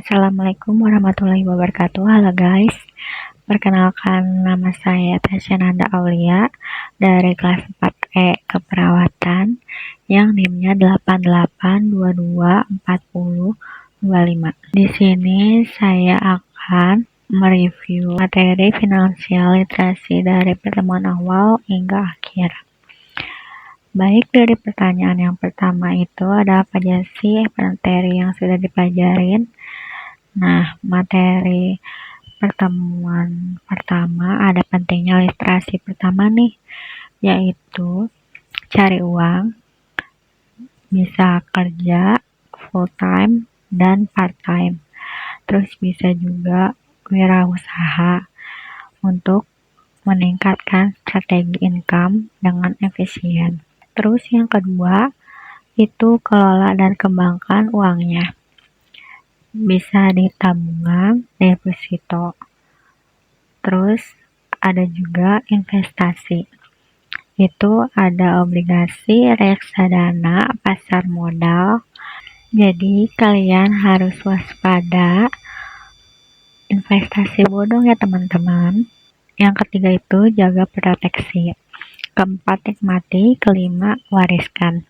Assalamualaikum warahmatullahi wabarakatuh. Halo guys, perkenalkan nama saya Tasya Nanda Aulia dari kelas 4E Keperawatan yang NIM-nya 88224025. Di sini saya akan mereview materi finansial literasi dari pertemuan awal hingga akhir. Baik, dari pertanyaan yang pertama itu ada apa aja sih materi yang sudah dipelajarin? Nah, materi pertemuan pertama ada pentingnya literasi pertama nih, yaitu cari uang, bisa kerja full time dan part time. Terus bisa juga wirausaha untuk meningkatkan strategi income dengan efisien. Terus yang kedua itu kelola dan kembangkan uangnya. Bisa di tabungan, deposito. Terus ada juga investasi. Itu ada obligasi, reksadana, pasar modal. Jadi kalian harus waspada investasi bodong ya teman-teman. Yang ketiga itu jaga proteksi. Keempat nikmati, kelima wariskan.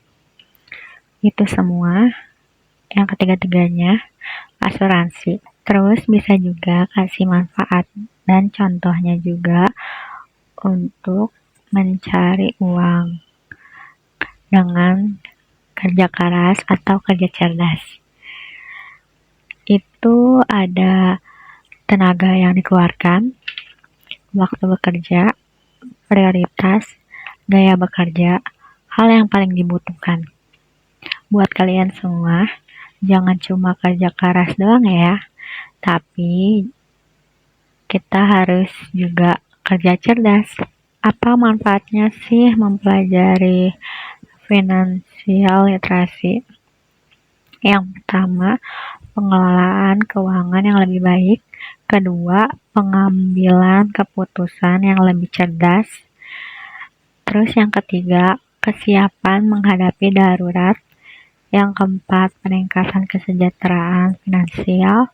Itu semua. Yang ketiga-tiganya asuransi. Terus bisa juga kasih manfaat dan contohnya juga untuk mencari uang dengan kerja keras atau kerja cerdas. Itu ada tenaga yang dikeluarkan, waktu bekerja, prioritas, gaya bekerja, hal yang paling dibutuhkan. Buat kalian semua, jangan cuma kerja keras doang ya, tapi kita harus juga kerja cerdas. Apa manfaatnya sih mempelajari finansial literasi? Yang pertama, pengelolaan keuangan yang lebih baik. Kedua, pengambilan keputusan yang lebih cerdas. Terus yang ketiga, kesiapan menghadapi darurat. Yang keempat, peningkatan kesejahteraan finansial.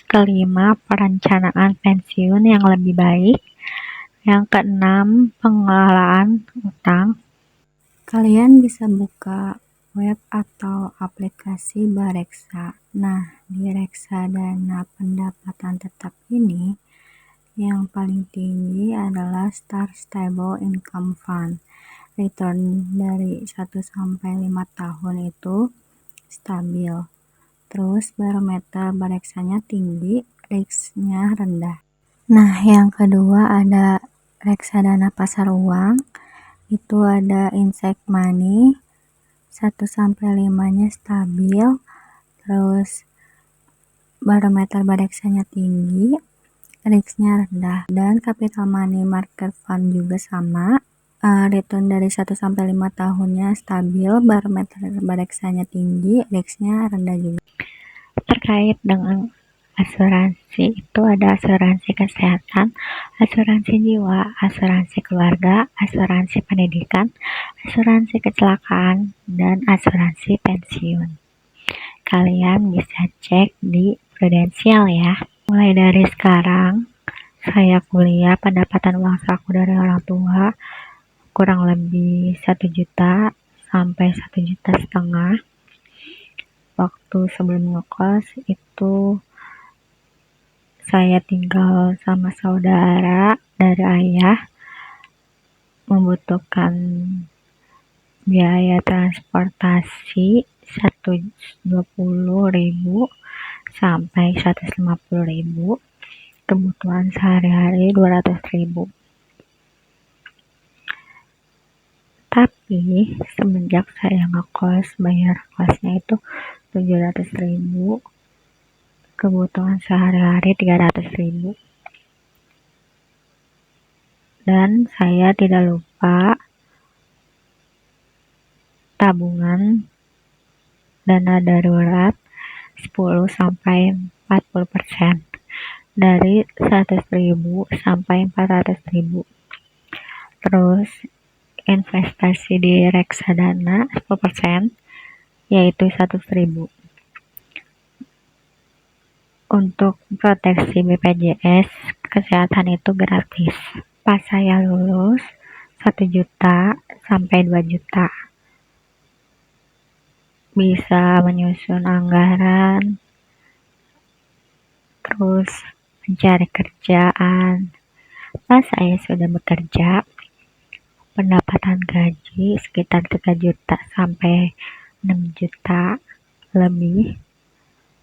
Kelima, perencanaan pensiun yang lebih baik. Yang keenam, pengelolaan utang. Kalian bisa buka web atau aplikasi Bareksa. Nah, di reksadana pendapatan tetap ini, yang paling tinggi adalah Start Stable Income Fund. Return dari 1-5 tahun itu stabil. Terus barometer bareksanya tinggi, risknya rendah. Nah, yang kedua ada reksadana pasar uang. Itu ada Insect Money, 1-5-nya stabil. Terus barometer bareksanya tinggi, risknya rendah. Dan Capital Money Market Fund juga sama. Return dari 1-5 tahunnya stabil, barometer bareksanya tinggi, risknya rendah juga. Terkait dengan asuransi itu ada asuransi kesehatan, asuransi jiwa, asuransi keluarga, asuransi pendidikan, asuransi kecelakaan, dan asuransi pensiun. Kalian bisa cek di Prudensial ya. Mulai dari sekarang, saya kuliah pendapatan uang saku dari orang tua kurang lebih 1 juta sampai 1,5 juta. Waktu sebelum ngekos itu saya tinggal sama saudara dari ayah, membutuhkan biaya transportasi 120.000 sampai 150.000, kebutuhan sehari-hari 200.000. Tapi semenjak saya ngekos, bayar kosnya itu 700.000, kebutuhan sehari-hari 300.000. Dan saya tidak lupa tabungan dana darurat 10-40% dari 100.000 sampai 400.000. Terus investasi di reksadana 10%, yaitu 100.000. Untuk proteksi BPJS kesehatan itu gratis. Pas saya lulus 1 juta sampai 2 juta. Bisa menyusun anggaran, terus mencari kerjaan. Pas saya sudah bekerja, pendapatan gaji sekitar 3 juta sampai 6 juta lebih.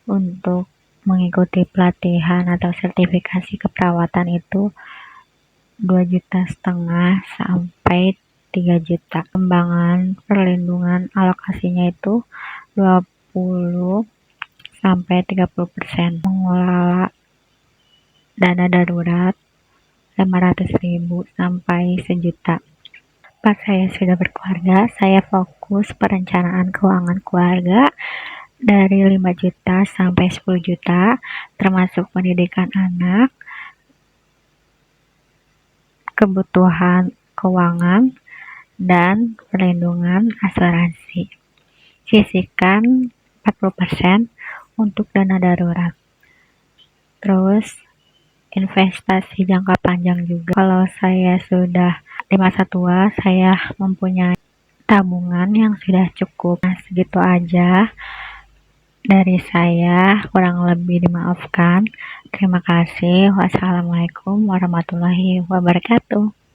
Untuk mengikuti pelatihan atau sertifikasi keperawatan itu 2,5 juta sampai 3 juta. Pengembangan perlindungan alokasinya itu 20 sampai 30%. Mengelola dana darurat 500.000 sampai 1 juta. Pas saya sudah berkeluarga, saya fokus perencanaan keuangan keluarga dari 5 juta sampai 10 juta, termasuk pendidikan anak, kebutuhan keuangan, dan perlindungan asuransi. Sisihkan 40% untuk dana darurat. Terus investasi jangka panjang juga. Kalau saya sudah di masa tua, saya mempunyai tabungan yang sudah cukup. Nah, segitu aja dari saya, kurang lebih dimaafkan. Terima kasih. Wassalamualaikum warahmatullahi wabarakatuh.